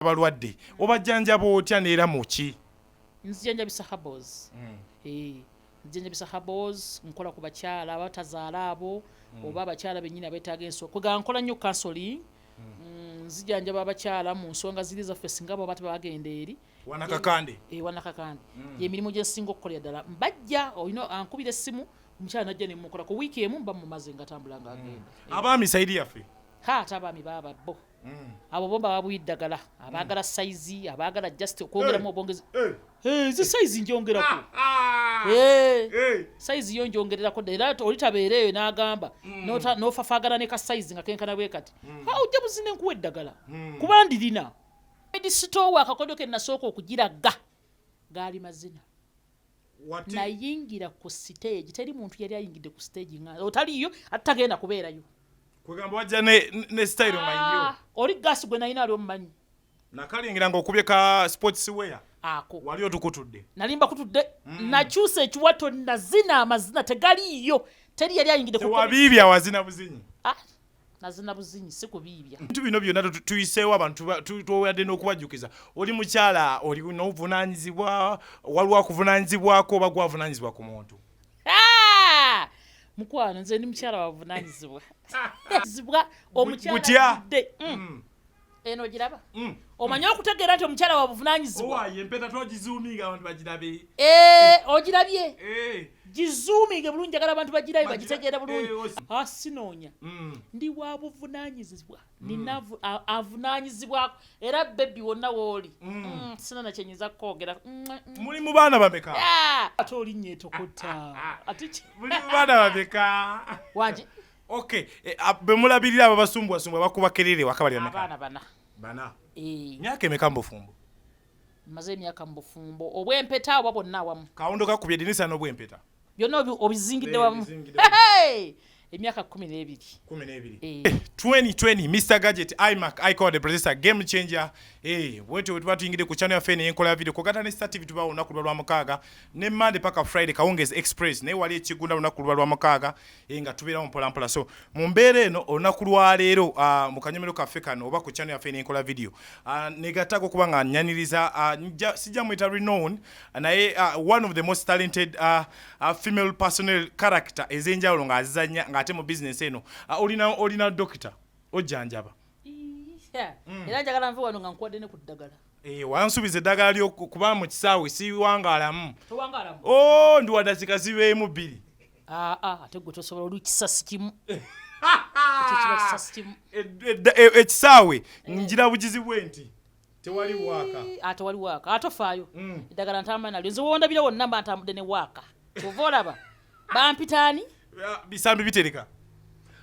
abalwadde obajjanjaba otya neera muki? Nzijanjabisa herbals. Nzijanjabisa herbals nkola ku bakyala abatazaala abo oba abakyala bennyini abeetaaga ensonga. Kwegamba nkola nnyo counseling. Nzijanjaba abakyala mu nsonga ziri zaffe singa abo bate bagenda eri. Wanakakande. Wanakakande. Y'emirimu gye nsinga okukolera ddala. Mbajja olina ankubira essimu omukyala najja ne mmukola ku wiiki emu mba mumaze nga atambula ng'agenda. Abaami sayidi yaffe. Ate abaami baba bo. Abo bomba babuyiddagala abaagala saizi abaagala just okwongeramu obwongezi. Zi saizi njongerako. Saizi yo njongererako era olitabeereyo n'agamba n'ofafaagana ne ka saizi nga kenkana bwe kati. Ojja buzine nkuwa eddagala kuba ndirina. Edisitowa akakodo ke nasooka okugiraga gaali mazina. Nayingira ku stage teri muntu yali ayingidde ku stage nga otaliyo atagenda kubeerayo. Kwegamba wajja ne style manyo. Oli gas gwe nayina ali omumanyi. Nakalingira ng'okubye ka sports wear. Ako. Wali otukutudde. Nalimba kutudde. Nakyusa ekiwato nazina amazina tegaliyo. Teri yali ayingidde ku. Wabiibya wazina buzinyi. Nazina buzinyi si kubiibya. Bintu bino byonna tuyiseewo abantu tuwadde n'okubajjukiza. Oli mukyala oli n'obuvunaanyizibwa waliwo akuvunaanyizibwako oba gwavunaanyizibwa ku muntu. Mukwano nze ndi mukyala wavunaanyizibwa. Omukyala adde. Eno giraba? Omanyi okutegeera nti omukyala wabuvunaanyizibwa. Empeta togizuuminga abantu bagirabe. Ogirabye? Gizuuminge bulungi njagala abantu bagirabe bagitegeera bulungi. Sinoonya. Ndi wabuvunaanyizibwa. Nina avunaanyizibwako era bebbi wonna wooli. Sina na kyenyiza kwogera. Muli mu baana bameka? Ate olinnye etokota. Muli mu baana bameka? Wanje. Okay, bemulabirira ababasumbwasumbwa bakuba kerere wakabalira meka? Abaana bana. Myaka emeka mu Bufumbo? Maze emyaka mu Bufumbo. Obwempeta oba bonna awamu? Kawondo kakubye Edinisa n'obwempeta. Byonna obizingidde wamu. Emyaka 12. 2020 Mr. Gadget iMac iCode the processor game changer. Wetu tuyingide ku channel yafe n'enkola video kogata ne Star TV tubawo olunaku lwa mukaaga ne Monday paka Friday Kawungezi Express ne wali ekigunda olunaku lwa mukaaga nga tubeera mpola mpola. So mu mbeera eno olunaku lwa leero mu kanyomero kaffe kano oba ku channel yafe n'enkola video negatako kuba nga nyaniriza sijja mwita renowned naye one of the most talented female personnel character ezenjawulo nga azizanya ate mu business eno olina doctor ojjanjaba era njagala nve wano nga nkuwadde ne ku ddagala wansubiza eddagala lyokuba mu kisaawe siwangaalamu ndi wadakika zibeemu 2 ate gwe tosobola olukisasi kimu ekisaawe njira bugizi bwe nti tewali waaka tewali waaka atofaayo eddagala ntambula nalyo nze wondabira wonna mba ntambudde ne waaka kyova olaba bampitaani bisambi bitereka.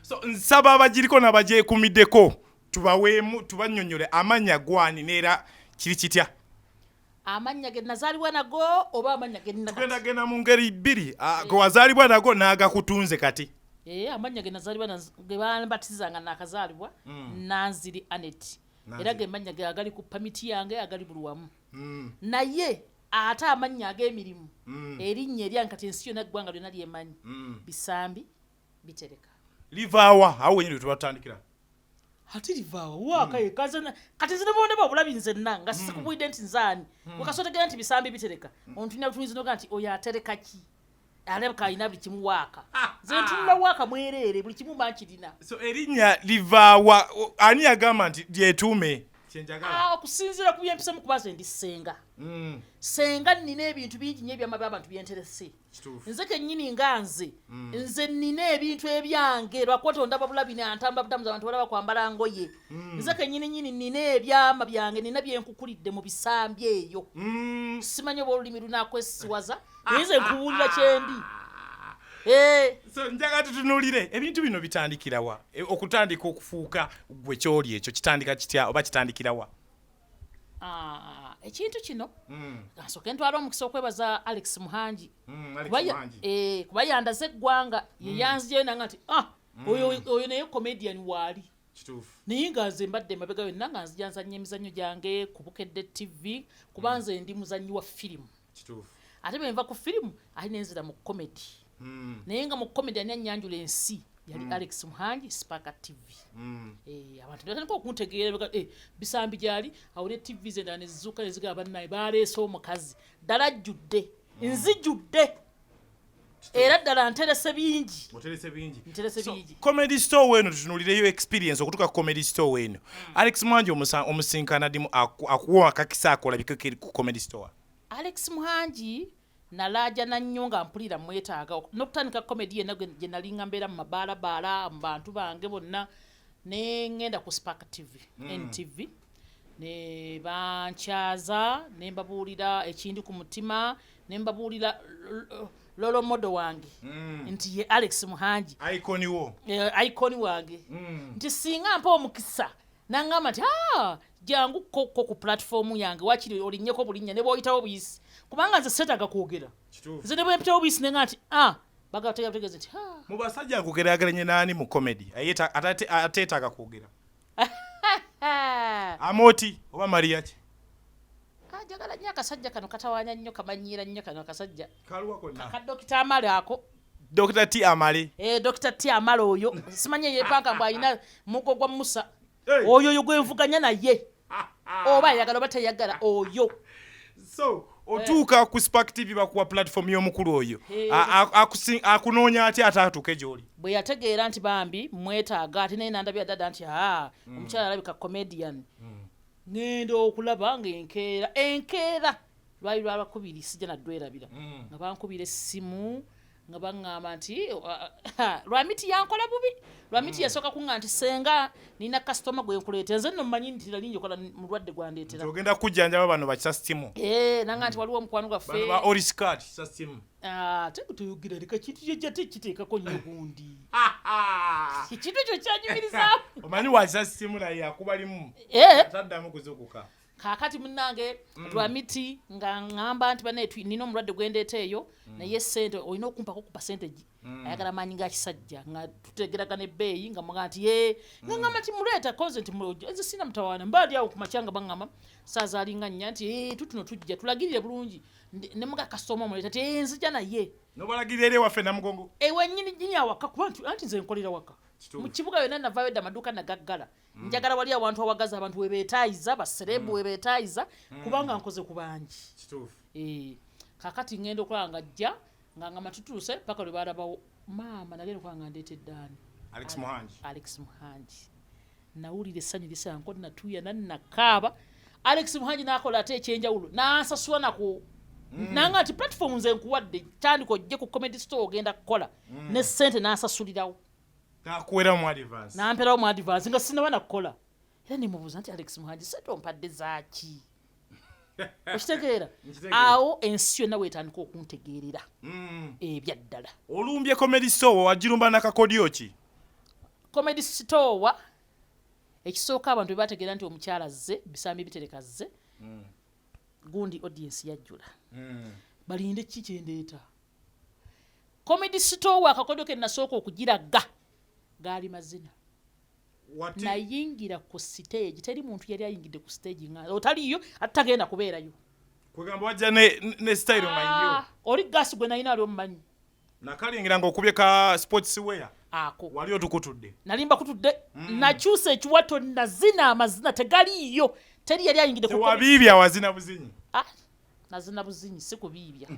So nsaba abagiriko n'abagyekumiddeko tubaweemu tubannyonnyole amannya gwani neera kiri kitya? Amannya ge nazaalibwa nago oba amannya ge nina kati? Genda mu ngeri 2 ge wazaalibwa nago n'agakutunze kati. Amannya ge nazaalibwa ge bambatizanga nakazaalibwa Nanziri Anet. Era ge mannya ge agali ku pamiti yange agali bulwamu. Naye ate amannya ag'emirimu erinnya eryankati ensi yonna eggwanga lyonna lyemanyi bisambi bitereka livaawa awo wenyini tubatandikira ate livaawa waaka yekazana kati nze nebonde babulabi nze nanga sikubwidde nti nzaani wakasotegera nti bisambi bitereka omuntu ina butumizi noga nti oyo atereka ki alabika alina buli kimu waaka nze ntunula waaka mwereere buli kimu bankirina. So erinnya livaawa ani yagamba nti lyetuume? Okusinziira ku byempisa mu kuba nze ndi Ssenga. Ssenga nina ebintu bingi nnyo ebyamabe abantu byenterese. Nze kennyini nga nze nina ebintu ebyange lwakuba tondaba bulabi nantambula butamuza abantu balaba kwambala ngoye. Nze kennyini nnyini nina ebyama byange nina byenkukulidde mu bisambi eyo. Simanyi oba olulimi lunakwesiwaza naye nze nkuwulira kyendi. So njaga tutunulire ebintu bino bitandikirawa okutandika okufuuka gwe kyoli ekyo kitandika kitya oba kitandikirawa? Ekintu kino asooke ntwala omukisa okwebaza Alex Muhangi kuba yandaze eggwanga yeyanzijeyo nanga nti oyo naye comedian waali naye nga nze mbadde emabega yonna nga nzija nzannya emizannyo gyange ku Bukedde TV kuba nze ndi muzannyi wa firimu ate bwe nva ku firimu ali nenzira mu comedy naye nga mu comedy ani annyanjula ensi yali Alex Muhangi Spark TV. Abantu batandika okuntegeera bisambi gyali awo ne TV ze ndane zizuka nezigaba naye baleese omukazi ddala jjudde nzijjudde era ddala nterese bingi. Comedy store weno tutunulireyo experience okutuka ku comedy store weno. Alex Muhangi omusinkana dimu akuwa kakisa akola bikeke ku comedy store. Alex Muhangi nalaja na nnyo nga mpulira mwetaaga n'okutandika comedy yenna gye nalinga mbeera mu mabaalabaala mu bantu bange bonna ne ngenda ku Spark TV NTV ne bankyaza ne mbabuulira ekindi ku mutima ne mbabuulira lolo modo wange nti ye Alex Muhangi icon wange nti singa mpa omukisa nangamba nti jangu ko ku platform yange wakiri olinnyeko bulinnya ne bwoyitawo buyisi kubanga nze setaaga kwogera nze ne bwempitawo buyisi nenga nti bagategeze nti mu basajja akugeraageranye naani mu comedy ateetaaga kwogera Amoti oba Maria ki njagala nnyo akasajja kano katawaanya nnyo kamanyiira nnyo kano akasajja kaluwa konna ka Dr. Amale ako Dr. T Amale Dr. T Amale oyo simanye yepanga mbu alina mugo gwa Musa oyo gwenvuganya naye oba yagala oba teyagala oyo so otuuka ku Spark TV bakuwa platform y'omukulu oyo akunoonya ati ataatuuke gy'oli bwe yategeera nti bambi mwetaaga ate naye nandabya dada nti omukyala alabika comedian ngenda okulaba ng'enkeera lwali lwabakubiri sijja naddwerabira nga bankubira essimu nga baŋŋamba nti lwamiti yankola bubi lwamiti yasooka kuŋŋa nti Ssenga nina kasitoma gwe nkuleeta nze nno mmanyi nti lalingi okola mulwadde gwandeetera ogenda kujjanjaba bano bakisa stimu nanga nti waliwo omukwano gwaffe ba oriscard kisa stimu tegutuyogera leka kintu kyejja tekiteekako nnyo gundi ekintu ekyo kyanyumirizaamu omanyi wakisa stimu naye akubalimu ataddamu kuzukuka kakati munnange lwamiti nga ŋŋamba nti bane nina omulwadde gwendeeta eyo naye sente olina okumpako ku percentage ayagala maanyi gakisajja nga tutegeragana ebbeeyi nga muga nti nga ŋŋamba nti muleeta koze nti nze sina mutawaana mbaali awo ku makya nga baŋŋamba saaza alinga nnya nti tutuno tujja tulagirire bulungi ne muga kasitoma omuleeta ti nzija naye nobalagirira eri ewaffe namugongo ewennyini jinya waka kuba anti nze nkolera waka mu kibuga yonna navaayo dda amaduuka nagaggala njagala wali awantu awagaza abantu webeetaayiza baserebu webeetaayiza kubanga nkoze ku bangi kakati ngenda okulaba nga jja nga ngamba tutuuse paka lwe baalabawo maama nagenda okulaba nga ndeetedde ani Alex Muhangi nawulira essanyu lisanko natuuya nannakaaba Alex Muhangi n'akola ate ekyenjawulo n'ansasula nako nanga nti platform nze nkuwadde tandika ojje ku comedy store ogenda kukola ne ssente n'asasulirawo nakuwerawo mu advance namperawo mu advance nga sinaba nakukola era nemubuuza nti Alex Muhangi sente ompadde zaaki okitegeera awo ensi yonna weetandika okuntegeerera ebyaddala olumbye comedy store wagirumba nakakodyo ki comedy store ekisooka abantu bwe bategeera nti omukyala azze bisambi bitereka azze gundi audience yajjula balinde ki kyendeeta comedy store akakodyo ke nasooka okugiraga gaali mazina nayingira ku stage teri muntu yali ayingidde ku stage nga otaliyo atagenda kubeerayo kwegamba wajja ne style manyo oli gas gwe nayina ali omumanyi nakalingira nga okubye ka sports wear ako wali otukutudde nalimba kutudde nakyusa ekiwato nazina amazina tegaliyo teri yali ayingidde ku wabibya wazina buzinyi nazina buzinyi si kubibya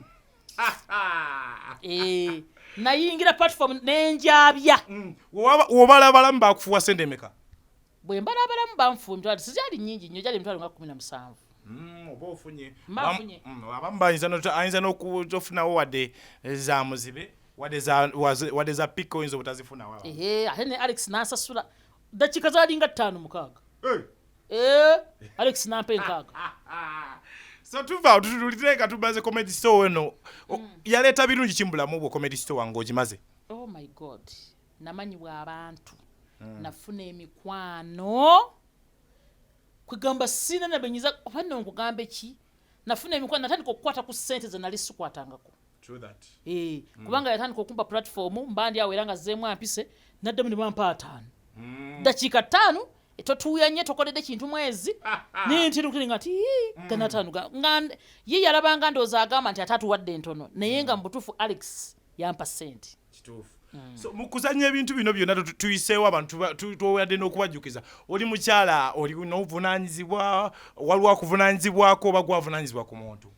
nayingira platform nenjabya wobalabalamu bakufuwa sente meka bwe mbalabalamu banfumbya sizali nyingi nnyo jali emitwalo nga 17 oba ofunye mbafunye abamu ayinza n'okutofunawo wadde za muzibe wadde za pika oyinza obutazifunawo ate ne Alex n'asasula dakiika zalinga 5-6 Alex n'ampa 6 so tuva tutuliteka tubaze comedy store weno yaleta birungi kimbulamu bwo comedy store wange ogimaze oh my god namanyibwa abantu nafuna emikwano kwegamba sina nabenyiza ofanno nkugambe ki nafuna emikwano natandika okukwata ku ssente ze nali sikwatangako true that kubanga yatandika okumpa platform mbandi awo era nga zeemu ampise naddamu ne bampa 5 dakiika 5 totuuyanye tokoledde kintu mwezi nintirukiringa ti ganatanuga ye yalabanga ndooza agamba nti atatuwadde entono naye nga mu butuufu Alex yampa ssente kituufu So mukuzanya ebintu bino byonna tuyiseewo abantu tuwadde n'okubajjukiza oli mukyala oli n'obuvunaanyizibwa waliwo akuvunaanyizibwako oba gwavunaanyizibwa ku muntu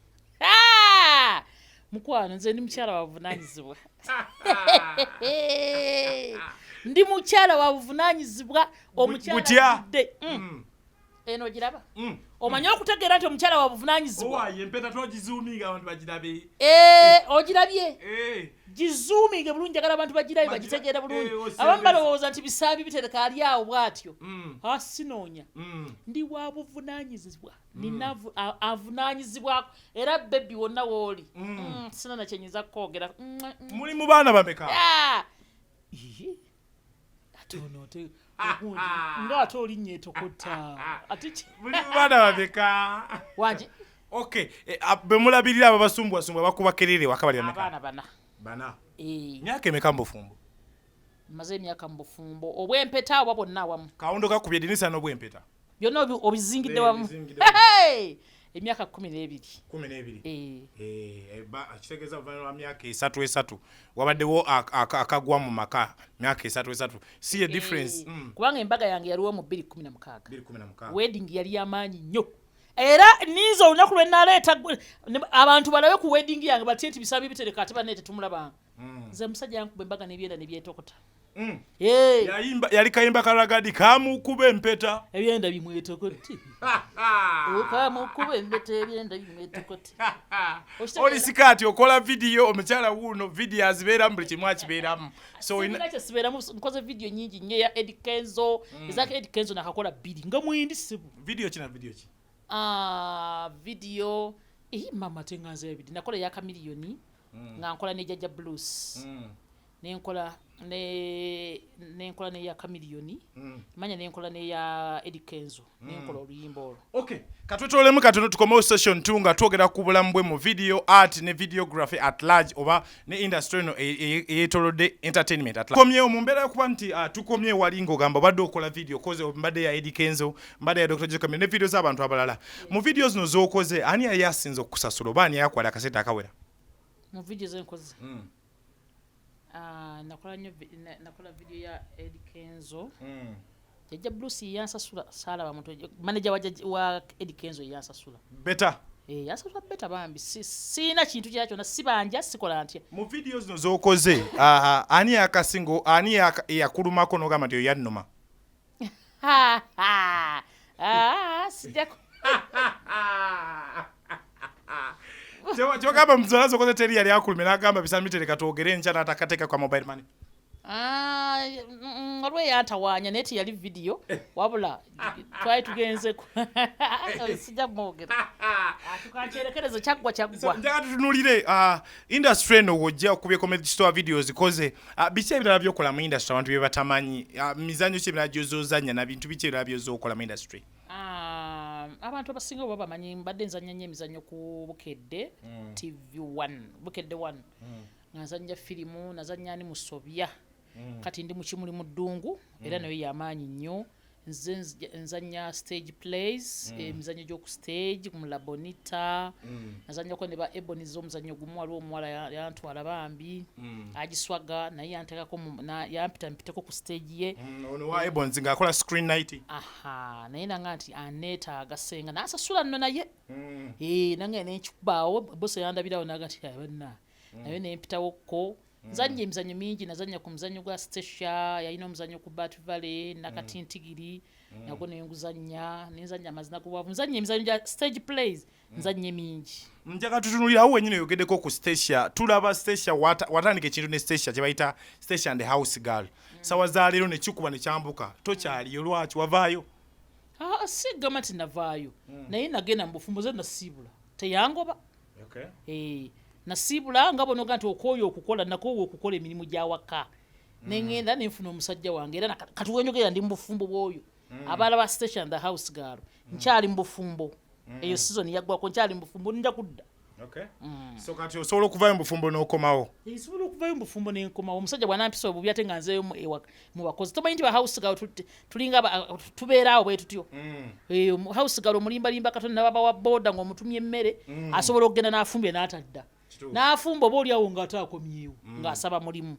mukwano nze ndi mukyala wabuvunaanyizibwa ndi mukyala wabuvunaanyizibwa omukyala eno ogiraba omanyi okutegeera nti omukyala wabuvunaanyizibwa empeta togizuuminga abantu bagirabe ogirabye gizuuminge bulungi njagala abantu bagirabe bagitegeera bulungi abamu balowooza nti bisaabi bitereka ali awo bw'atyo sinoonya ndi wabuvunaanyizibwa nina avunaanyizibwako era bebbi wonna wooli sina nakyenyiza kukoogera muli mu baana bameka nga ate olinnya etokota muli mu baana bameka wanje okay bwe mulabirira abo basumbwasumbwa bakuba kerere wakabalira meka abaana bana myaka emeka mu bufumbo maze emyaka mu bufumbo obwempeta awa bonna awamu kawondo kakubye edinisa n'obwempeta byonna obizingidde wamu emyaka 12 kitegeeza oluvannyuma lwa myaka 3 wabaddewo akagwa mu maka myaka 3 si ye difference kubanga embaga yange yaliwo mu 2016 wedding yali y'amaanyi nnyo era niiza olunaku lwe naleeta abantu balabe ku wedding yange bati nti bisaabi bitereka ate banne tetumulabanga nze musajja yankuba embaga n'ebyenda ne byetokota yali kayimba kalagadi kamukuba empeta ebyenda bimwetokote kamukuba empeta ebyenda bimwetokote oli sikaati okola vidiyo omukyala wuno vidiyo azibeeramu buli kimu akibeeramu sibeeramu nkoze vidiyo nyingi nnyo ya Eddie Kenzo ezaka Eddie Kenzo nakakola 2 nga mwindi sibu vidiyo kina vidiyo ki video mama tenganza ebidi nakola ya kamiliyoni nga nkola ne Jaja Blues nenkola ne ya kamiliyoni manya nenkola ne ya Eddie Kenzo nenkola oluyimbo okay katwetolemu katono tukomewo session 2 nga twogera ku bulamu bwe mu video art ne videography at large oba ne industry no eyetolodde entertainment at large komyewo mu mbeera yokuba nti tukomye wali ng'ogamba obadde okola video koze mbadde ya Eddie Kenzo mbadde ya Dr. Jacob ne video z'abantu abalala mu video zino z'okoze ani yali asinze okukusasula oba ani yakwala akasente akawera mu video zenkoze nakola video ya Eddie Kenzo Jaja Blues yansasula salaba muntu manager wa Eddie Kenzo yansasula beta yansasula beta bambi sina kintu kyakyo na sibanja sikola ntya mu videos no zokoze ani akasingo ani yakulumako nogamba nti yannuma sijako Chokaba mzolazo koze teri yali akulumye nagamba bisami tereka twogere ncha natakateka kwa mobile money. Olwe yatawanya neti yali video wabula try tugenze sija mwogera tukancherekereza chagwa njaka tutunulire industry no wojja okubye comedy store videos koze biche ebirala byokola mu industry abantu bye batamanyi mizanyo kye birajozozanya na bintu biche ebirala byozokola mu industry abantu abasinga baba bamanyi mbadde nzanya nnyo emizannyo ku Bukedde TV1 Bukedde 1 nazanya filimu nazanya ni musobya kati ndi mu kimuli mu ddungu era nayo y'amaanyi nnyo nzanya stage plays emizannyo gy'oku stage mu Labonita nazanya ko ne ba Ebyewunisa omuzannyo gumu waliwo omuwala yantwala bambi agiswaga naye yantekako yampitako ku stage ye ono wa Ebyewunisa ng'akola screen night naye nanga nti anetaaga Ssenga n'asasula nno naye nange nenkikubaawo bose yandabirawo naga nti banna naye nempitawokko nzanye emizannyo mingi nazanya ku muzannyo gwa Stecia yalina omuzannyo ku Bat Valley nakatintigiri nago nenguzanya nenzanya amazina g'obwavu nzanye emizannyo gya stage plays nzanye mingi njaka tutunulira awo wenyine yogeddeko ku Stecia tulaba Stecia watandika ekintu ne Stecia kye bayita Stecia and the House Girl sawa za leero ne kikuba ne kyambuka tokyaliyo lwaki wavaayo sigamba nti navaayo naye nagenda mu bufumbo ze nasiibula teyangoba nasiibula nga bonoga nti okooyo okukola nakoowo okukola emirimu gyawaka nengenda nenfuna omusajja wange era katuwenyogera ndi mu bufumbo bwoyo abaala ba Stecia and the House Girl nkyali mu bufumbo eyo season yaggwako nkyali mu bufumbo nja kudda so kati osobola okuvaayo mu bufumbo n'okomawo nsobola okuvaayo mu bufumbo n'enkomawo omusajja bw'anampisa obubi ate nga nzeeyo mu bakozi tomanyi nti ba House Girl tulinga tubeeraawo bwe tutyo House Girl omulimbalimba katonda nababa wa booda ng'omutumye emmere asobola okugenda n'afumbye n'atadda n'afumba oba oliawo ng'ate akomyewo ng'asaba mulimu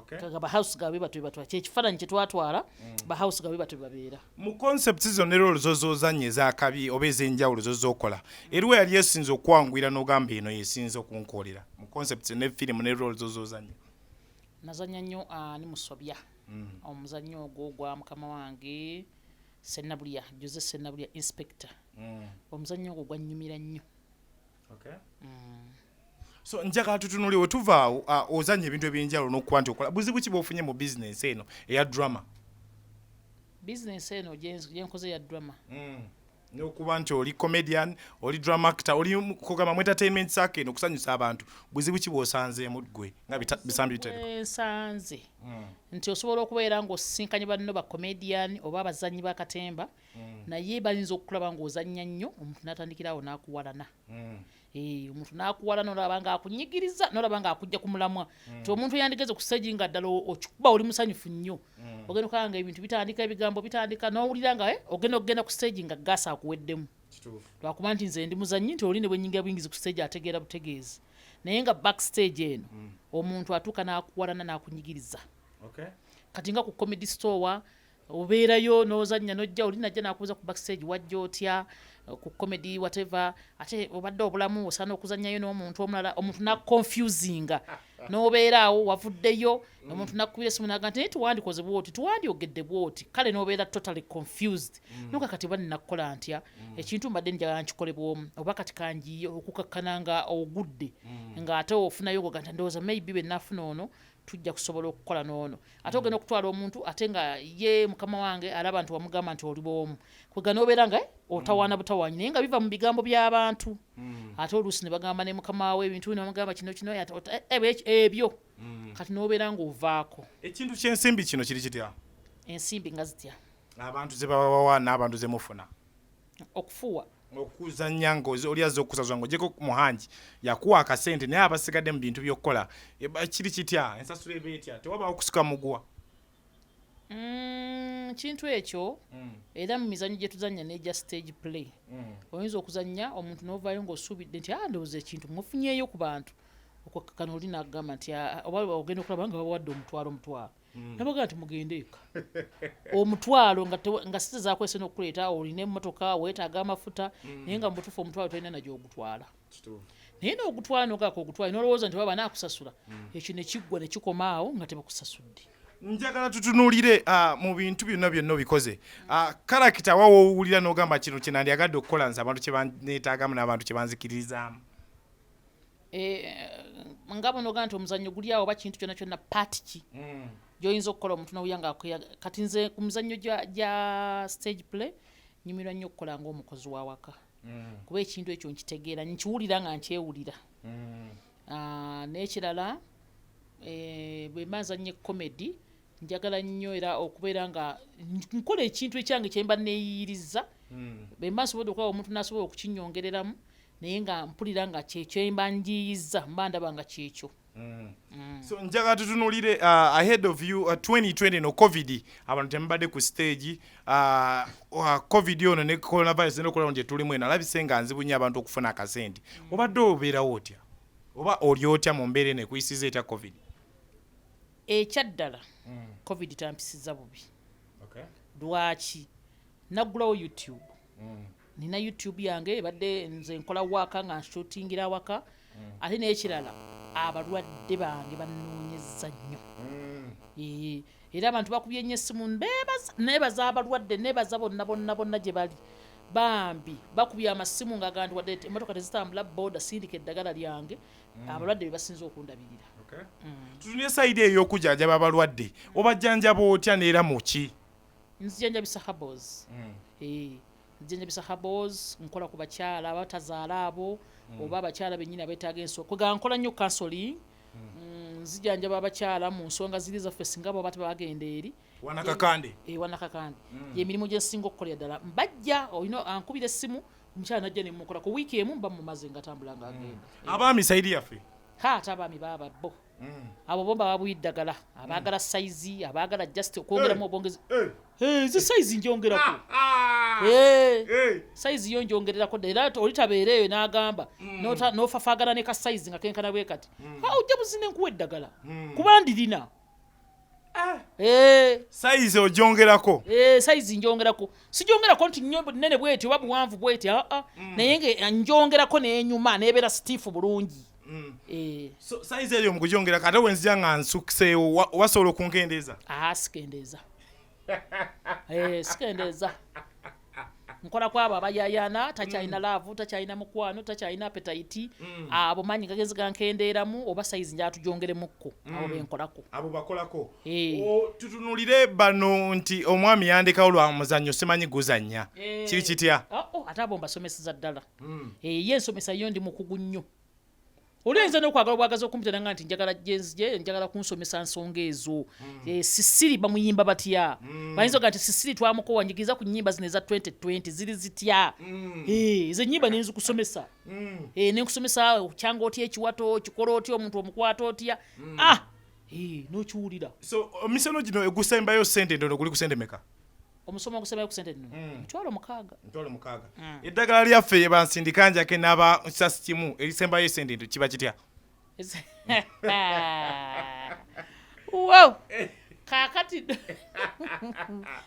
kaga ba house gabe batu batwa kyekifaananyi kye twatwala ba house gabe batu babeera mu concepts zo ne role zozozanye ezakabi oba ez'enjawulo zozookola eriwe yali esinza okwangwira n'ogamba eno yesinza okunkolera mu concepts ne film ne role zozozanye nazanya nnyo ne musobya omuzannyo ogwo gwa mukama wange Sennabulya Jose Sennabulya inspector omuzannyo ogwo gwannyumira nnyo. So njagala tutunule we tuva ozanye ebintu ebyenjawulo n'okuba nti okola buzibu ki bw'ofunye mu business eno eya drama business eno gyenkoze ya drama n'okuba nti oli comedian oli drama actor oli kugamba mu entertainment sake eno okusanyusa abantu buzibu ki bw'osanzeemu ggwe nga bisambi bitereko nsanze nti osobola okubeera ng'osisinkanye banno ba comedian oba abazannyi b'akatemba naye bayinza okulaba ng'ozannya nnyo omuntu n'atandikirawo n'akuwalana omuntu n'akuwala n'olaba ng'akunyigiriza n'olaba ng'akujja ku mulamwa nti omuntu yandigeze ku stage nga ddala okikuba oli musanyufu nnyo ogenda okanga ebintu bitandika ebigambo bitandika n'owulira nga ogenda ku stage nga gaasa akuweddemu lwakuba nti nze ndi muzannyi nti oli ne bwennyingira buyingizi ku stage ategeera butegeezi naye nga backstage eno omuntu atuuka n'akuwalana n'akunyigiriza kati nga ku comedy store obeerayo n'ozannya n'ojja oli najja n'akubuuza ku backstage wajja otya ku comedy whatever ate obadde obulamu osaana okuzannyayo n'omuntu omulala omuntu nakonfusinga n'obeeraawo wavuddeyo omuntu nakubira esimu naga nti naye tuwandikoze bwoti tuwandyogedde bwoti kale n'obeera totally confused nuka kati bani nakukola ntya ekintu mbadde njagala nkikole bwomu oba kati kanjiye okukakkana nga ogudde ng'ate ofunayo oganta ndowooza maybe be nafuna ono tujja kusobola okukola n'ono ate ogenda okutwala omuntu ate nga ye mukama wange alaba nti wamugamba nti oli bw'omu kwega n'obeera nga otawaana butawaanyi naye nga biva mu bigambo by'abantu ate oluusi ne bagamba ne mukama we ebintu bino bamugamba kino ebyo kati n'obeera ng'ovaako ekintu ky'ensimbi kino kiri kitya ensimbi nga zitya abantu ze babawa n'abantu ze mufuna okufuuwa okuzanya ng'oli azze okusazwa ng'ogyeko muhangi yakuwa akasente naye abasigadde mu bintu by'okukola kiri kitya ensasula eba etya tewabaawo okusuka muguwa kintu ekyo era mu mizannyo gye tuzannya n'egya stage play oyinza okuzannya omuntu n'ovaayo ng'osuubidde nti ndowooza ekintu mufunyeeyo ku bantu okwakkakana oli n'agamba nti oba ogenda okulaba nga bawadde omutwalo nabaga nti mugende eka omutwalo nga site zakwese n'okuleeta olina emmotoka weetaaga amafuta naye nga mubutuufu omutwalo tolina nagyo ogutwala naye n'ogutwala n'ogaaka ogutwala n'olowooza nti baba naakusasula ekyo ne kiggwa ne kikoma awo nga tebakusasudde njagala tutunuulire mu bintu byonna byonna obikoze karakita wa woowulira n'ogamba kino kye nandyagadde okukola nze abantu kye baneetaagamu n'abantu kye banzikiririzaamu nga bonoga nti omuzannyo guli awo oba kintu kyonna kyonna paati ki gy'oyinza okukola omuntu n'owuyanga kati nze ku mizannyo gya stage play nyumirwa nnyo okukola ng'omukozi w'awaka kuba ekintu ekyo nkitegeera nkiwulira nga nkyewulira n'ekirala bwe mba nzannye comedy njagala nnyo era okubeera nga nkola ekintu ekyange kye mba neeyiriza bwe mba nsobodde okuba omuntu n'asobola okukinyongereramu naye nga mpulira nga kyekyo mba njiyiza mba ndaba nga kyekyo so njagala tutunulire ahead of you 2020 no covid abantu temubadde ku stage covid ono ne coronavirus n'okulaba nti tulimu eno alabise nga nzibunya abantu okufuna akasente obadde obeerawo otya oba oli otya mu mbeera eno ekuyisiza etya covid ekyaddala covid tampisiza bubi lwaki naggulawo youtube nina youtube yange ebadde nze nkola waka nga nshootingira waka ate n'ekirala abalwadde bange banoonyeza nnyo era abantu bakubye nnyo essimu nebaza abalwadde nebaza bonna gye bali bambi bakubye amasimu nga gandi wadde emmotoka tezitambula boda sindika eddagala lyange abalwadde be basinza okundabirira tutunye sayidi ey'okujjanjaba abalwadde obajjanjaba otya neera muki nzijanjabisa habos nzijanjabisa habos nkola ku bakyala abatazaala abo oba abakyala bennyini abeetaaga ensonga kwega nkola nnyo counseling nzijanjaba abakyala mu nsonga ziri zaffe singa bo bate bagenda eri wanakakande yemirimu gye nsinga okukolera ddala mbajja olina ankubira essimu omukyala najja nemukola ku wiiki emu mba mumaze nga tambula nga agenda abaami sayidi yaffe ate abaami baba bo abo bomba babuyiddagala abaagala saizi abaagala just okwongeramu obwongezi zi saizi njongerako saizi yo njongererako era olitabeera eyo n'agamba n'ofafaagana ne ka saizi nga kenkana bwe kati ojja buzine nkuwa eddagala kuba ndirina Size ojongerako. Size njongerako. Sijongerako nti nyombo nene bweti oba buwanvu bweti naye nge njongerako n'enyuma n'ebeera stiff bulungi. So size eryo mu kujongera kata wenzija nga nsukseewo wasobola okunkendeeza? Sikendeeza. Sikendeeza. Nkola kwabo abayayana takyalina laavu takyalina mukwano takyalina appetite abo manyi gagenze gankendeeramu oba size njatujongeremukko abo benkolako abo bakolako. Tutunulire bano nti omwami yandekawo lwa muzannyo simanyi guzannya kiri kitya? Ate abo mbasomeseza ddala ye ensomesa yo ndi mukugu nnyo. Oliyenza n'okwagala obwagaza okumpitana nga nti njagala kunsomesa nsonga ezo. Sisiri bamuyimba batya. Bayinza nga nti Sisiri twamukowa njigiza ku nnyimba zino eza 2020 ziri zitya. Ezo ennyimba ne nzikusomesa. Ne nkusomesa kyanga otya ekiwato kikola otya omuntu omukwata otya. N'okiwulira. So misono gino egusembayo ssente ntono guli ku ssente meka? Omusomo ogusembayo ku ssente nno Mitwalo 6. Eddagala lyaffe ye bansindika njake n'aba kisasi kimu erisembayo essente nto kiba kitya? Wow! Kaakati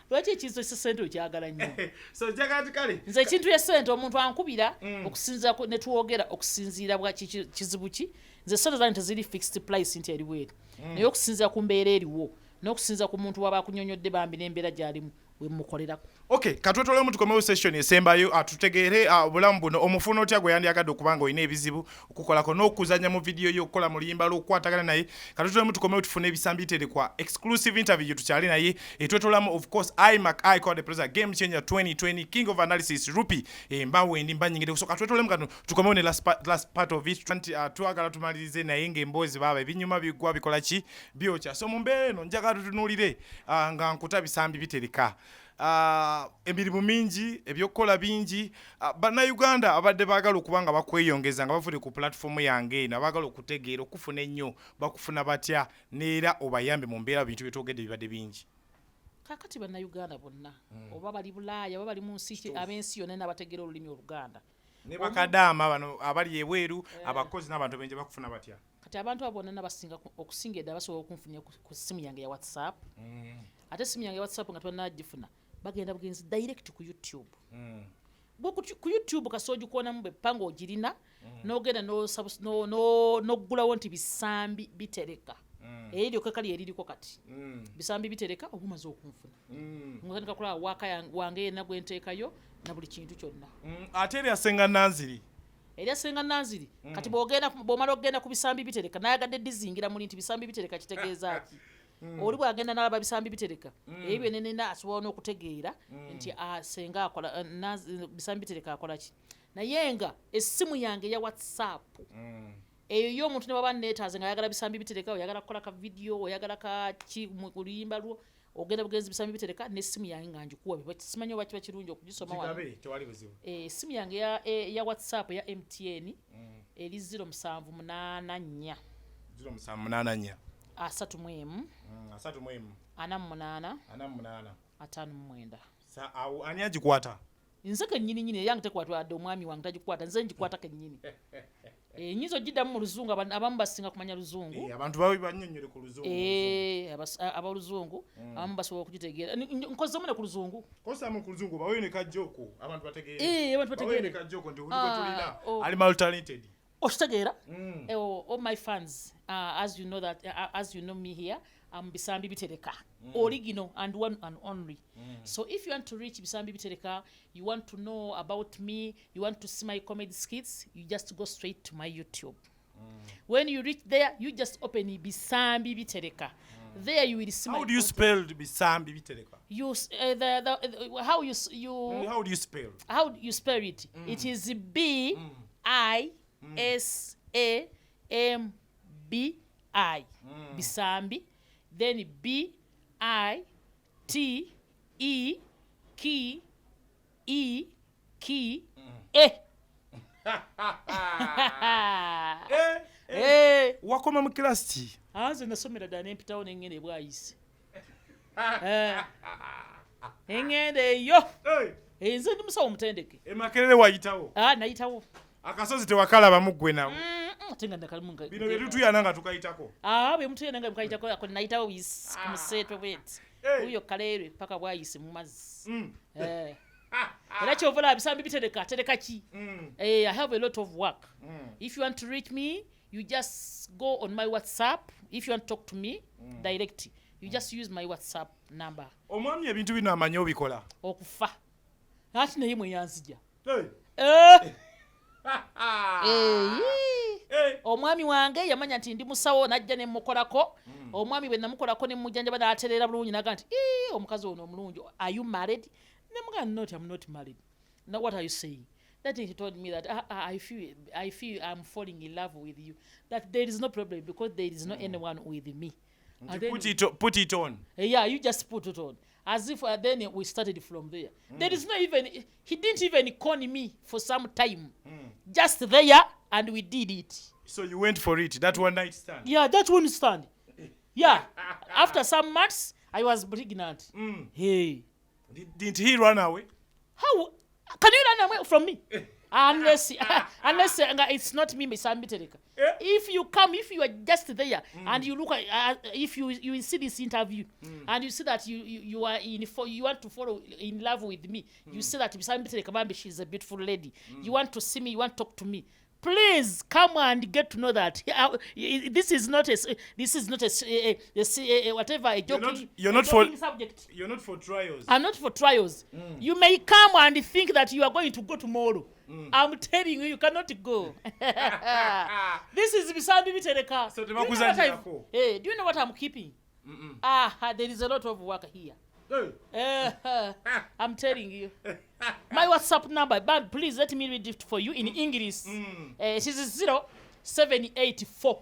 lwaki ekintu essente okyagala nnyo? So jakati kale nze ekintu essente omuntu ankubira okusinziira ne twogera okusinziira bwa kizibu ki nze ssente zange teziri fixed price nti eriwo eri naye okusinziira ku mbeera eriwo n'okusinziira ku muntu waba akunyonyodde bambi n'embeera gy'alimu wemukolerako. Okay, katwetolemu tukomewo session esembayo atutegeere obulamu buno omufuna otya gwe yandyagadde okubanga olina ebizibu okukolako n'okuzanya mu video yo okukola mu luyimba lw'okukwatagana naye katwetolemu tukomewo tufune ebisambi biterekwa exclusive interview tukyali naye etwetolamu of course Akola the President Game Changer 2020 King of Analysis Rupi mbawendi mbanyingire so katwetolemu kano tukomewo ne last part of it twagala tumalirize naye ng'emboozi baba ebinyuma bigwa bikola ki byokya so mu mbeera eno njagala tutunulire nga nkuta bisambi bitereka. Emirimu mingi ebyokukola bingi bannayuganda abadde baagala okuba nga bakweyongeza nga bavudde ku platform yange eno abaagala okutegeera okufuna ennyo bakufuna batya neera obayambe mu mbeera bintu byetwogedde bibadde bingi. Kakati bannayuganda bonna oba bali Bulaaya oba bali mu nsi ab'ensi yonna n'abategeera olulimi Oluganda ne bakadaama bano abali ebweru abakozi n'abantu benje bakufuna batya? Kati abantu abo bonna nabasinga okusinga edda basobola okunfunya ku ssimu yange ya WhatsApp ate essimu yange ya WhatsApp nga twanagifuna bagenda bugenzi direct ku YouTube. Ku YouTube kasoji kuonamu bepanga ogirina n'ogenda n'oggulawo nti bisambi bitereka. Eryo kakali eririko kati. Bisambi bitereka obumaze okunfuna. Ngotandika kola waka wange na gwenteekayo na buli kintu kyonna. Ate erya Ssenga Nanziri. Erya Ssenga Nanziri kati bw'omala ogenda ku bisambi bitereka nayagadde dizingira muli nti bisambi bitereka kitegeeza ki? Oli bwagenda n'alaba bisambi bitereka ebyo nenena asobola n'okutegeera nti Ssenga akola bisambi bitereka akola ki naye nga essimu yange ya WhatsApp eyo y'omuntu ne baba neetaaze nga ayagala bisambi bitereka oyagala kukola ka video oyagala ka ki mu luyimba lwo ogenda bugenzi bisambi bitereka n'essimu yange nga njikuwa simanyi oba kiba kirungi okugisoma wano essimu yange ya WhatsApp ya MTN eri 0784 0784 31 59 ani agikwata? Nze kennyini yange tekwatwa adde omwami wange tagikwata nze ngikwata kennyini. Nyizo giddamu mu Luzungu abamu basinga kumanya Luzungu. Abantu bawe bannyonnyole ku Luzungu. Abaluzungu abamu basobola okugitegeera. Nkozemu ne ku Luzungu. Kosamu ku Luzungu bawe ne kajjoko abantu bategeere. Abantu bategeere. Bawe ne kajjoko ndi tulina ali mal talented. Oshitegeera? All my fans, as you know that, as you know me here, I'm Bisambi Bitereka, original and one and only. So if you want to reach Bisambi Bitereka, you want to know about me, you want to see my comedy skits, you just go straight to my YouTube. When you reach there, you just open Bisambi Bitereka. There you will see. How do you spell Bisambi Bitereka? You how do you spell? How do you spell it? It is BISAMBI. Bisambi. Then BITEKE. Wakoma mu class. Nze nasomera ddala ne mpitawo n'engenda ebwayise. Engenda eyo. Nze ndi musawo mutendeke. Makerere wayitawo. Nayitawo. Akasozi tewakalaba muggwe nawo. atenga ndakalimunga bino byetutuyana nga tukayitako bwe mutuyana nga mukayitako ako nayitawo wisi ku museetwe bweti uyo kaleerwe paka bwayise mu mazzi era kyovula bisambi tereka ki I have a lot of work if you want to reach me you just go on my WhatsApp if you want to talk to me direct you just use my WhatsApp number omwami ebintu bino amanyi obikola okufa ati naye mwe yanzija omwami wange yamanya nti ndi musawo najja ne mukolako omwami bwe namukolako ne mujjanja banaterera bulungi naga nti omukazi ono omulungi are you married I'm not married. Now what are you saying? That he told me that I feel I'm falling in love with you. That there is no problem because there is no anyone with me. Put it on. Yeah, you just put it on. As if then we started from there. There is not even, he didn't even call me for some time. Just there and we did it. So you went for it, that one night stand? Yeah, that one stand. Yeah. After some months, I was pregnant. Hey. Didn't he run away? How can you run away from me? Unless it's not me, if you come, if you are just there and you look at, if you see this interview and you see that you are you want to follow in love with me, you see that she's a beautiful lady. You want to see me, you want to talk to me. Please come and get to know that this is not a whatever a joking. You're not for trials. I'm not for trials. You may come and think that you are going to go tomorrow. I'm telling you, you cannot go. This is Bisambi Bitereka. So do you know what I'm keeping? There is a lot of work here. I'm telling you. My WhatsApp number, but please let me read it for you in English. It is 0784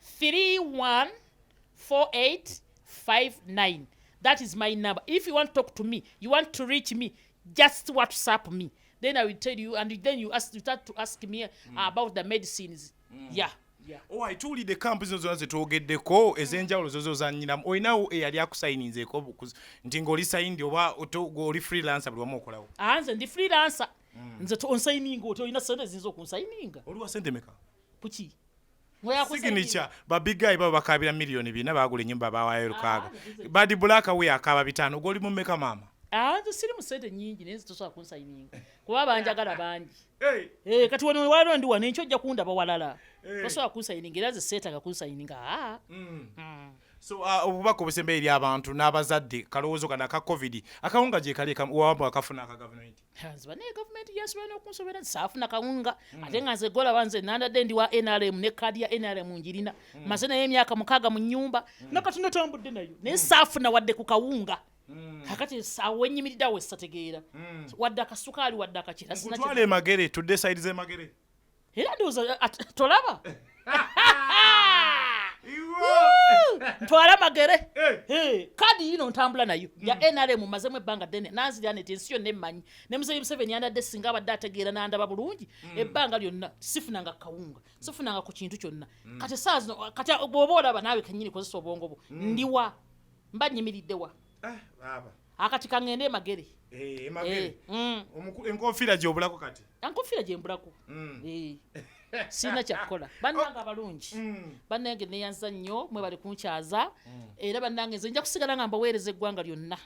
314859. That is my number. If you want to talk to me, you want to reach me, just WhatsApp me. Then I will tell you, and then you start to ask me about the medicines. Yeah. I told you the campus was to get the call essential zozanyina oyinawo eyali akusayininzeeko nti ng'oli signed oba oli freelancer buli wamu okolawo nze ndi freelancer nze onsayininga oti olina sente zinza okunsayininga oliwa sente meka puki signature ba big guy baba bakabira miliyoni 4 bagula ennyumba bawayo 6 badi black we akaba 5 goli mu meka mama nze siri mu sente nnyingi naye zitosobola kunsayininga kuba banjagala bangi kati wano waliwo ndi wano enkyo ojja kundaba walala tosobola kunsayininga era ze seetaaga kunsayininga so obubaka obusembe eri abantu n'abazadde kalowoozo kana ka covid akawunga gye kali wawamba akafuna aka gavumenti nziba naye gavumenti yasobola n'okunsobera saafuna kawunga ate nga nze golaba nze nandadde ndi wa NRM ne kaadi ya NRM njirina maze naye emyaka 6 mu nnyumba nakati natambudde nayo naye saafuna wadde ku kawunga kakati sawe nyimiridde awo sategeera wadde akasukaali wadde akakira sinatwala emagere tudde side ze magere era ndowooza tolaba ntwala magere kadi yino ntambula nayo ya NRM mazemu ebbanga ddene nanzirya nti ensi yonna emmanyi ne Museveni Museveni yandadde singa abadde ategeera n'andaba bulungi ebbanga lyonna sifunanga kawunga sifunanga ku kintu kyonna kati saa zino kati bw'oba olaba naawe kennyini kozesa obwongo bwo ndiwa mba nyimiridde wa akati kangende magere magere enkofiira gy'obulako kati enkofiira gye mbulako sina kyakukola bannange abalungi bannange neyanza nnyo mwe bali kunkyaza era bannange nze nja kusigala nga mbaweereza eggwanga lyonna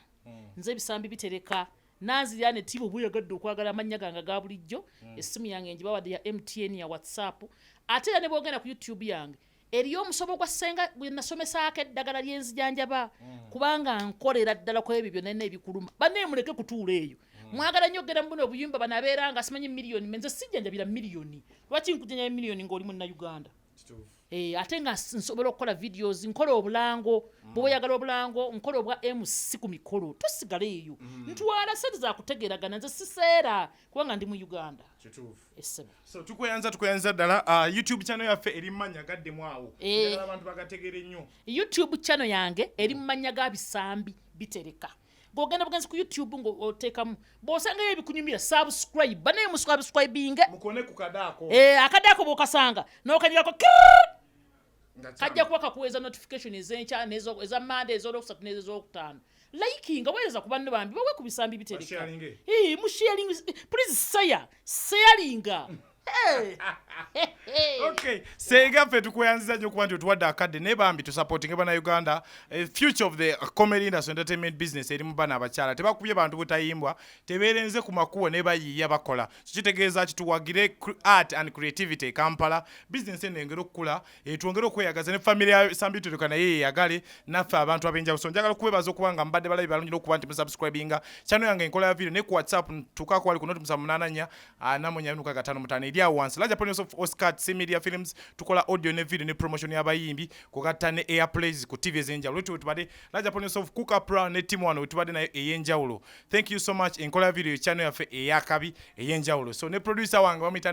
nze ebisambi bitereka nanzirya ne tibo buyagadde okwagala amannya gange ga bulijjo essimu yange njibawadde ya MTN ya WhatsApp ate era ne bwogenda ku YouTube yange eriyo omusomo gwa Ssenga gwe nasomesaako eddagala ly'enzijanjaba kubanga nkolera ddala ku ebyo byonna ebikuluma banne muleke kutuula eyo mwagala nnyo ogenda mu buno obuyumba banabeera nga simanyi miliyoni menze sijjanjabira miliyoni lwaki nkujjanjabira miliyoni ng'oli munnayuganda ate nga nsobola okukola videos nkola obulango bw'oyagala obulango nkola obwa MC ku mikolo tosigala eyo ntwala sente za kutegeeragana nze siseera kubanga ndi mu Uganda so tukweyanza ddala YouTube channel yaffe eri mmanya gaddemu awo abantu bagategeere nnyo YouTube channel yange eri mmanya ga bisambi bitereka bw'ogenda bugenzi ku YouTube ng'oteekamu bw'osangayo ebikunyumira subscribe banaye musubscribinge mukone ku kadaako akadaako bw'okasanga n'okanyirako kajja kuba kakuweeza notification ez'enkya eza Monday ez'olwokusatu n'ez'olwokutaano likinga weereza ku banne bambi bawe ku bisambi bitereka musharing please sharinga Okay, Ssenga ffe tukweyanziza nnyo okuba nti otuwadde akadde naye bambi tusupportinge bannayuganda future of the comedy industry entertainment business eri mu bana abakyala tebakubye bantu butayimbwa tebeerenze ku makubo ne bayiiya bakola kitegeeza kituwagire art and creativity e Kampala business eno engeri okukula twongere okweyagaza ne family ya Sambitutuka naye yeyagale naffe abantu ab'enjawulo so njagala okubebaza okuba nga mbadde balabi balungi n'okuba nti musubscribinga channel yange enkola ya video ne ku WhatsApp tukako ali ku noti 784 eri awo wansi Larger Ponies of Oscar Media Films tukola audio ne video ne promotion y'abayimbi kugatta ne airplays ku TV ez'enjawulo tubadde Larger Ponies of Kuka Pro ne team wano tubadde nayo ey'enjawulo. Thank you so much enkola ya video channel yaffe eyakabi ey'enjawulo so ne producer wange wamita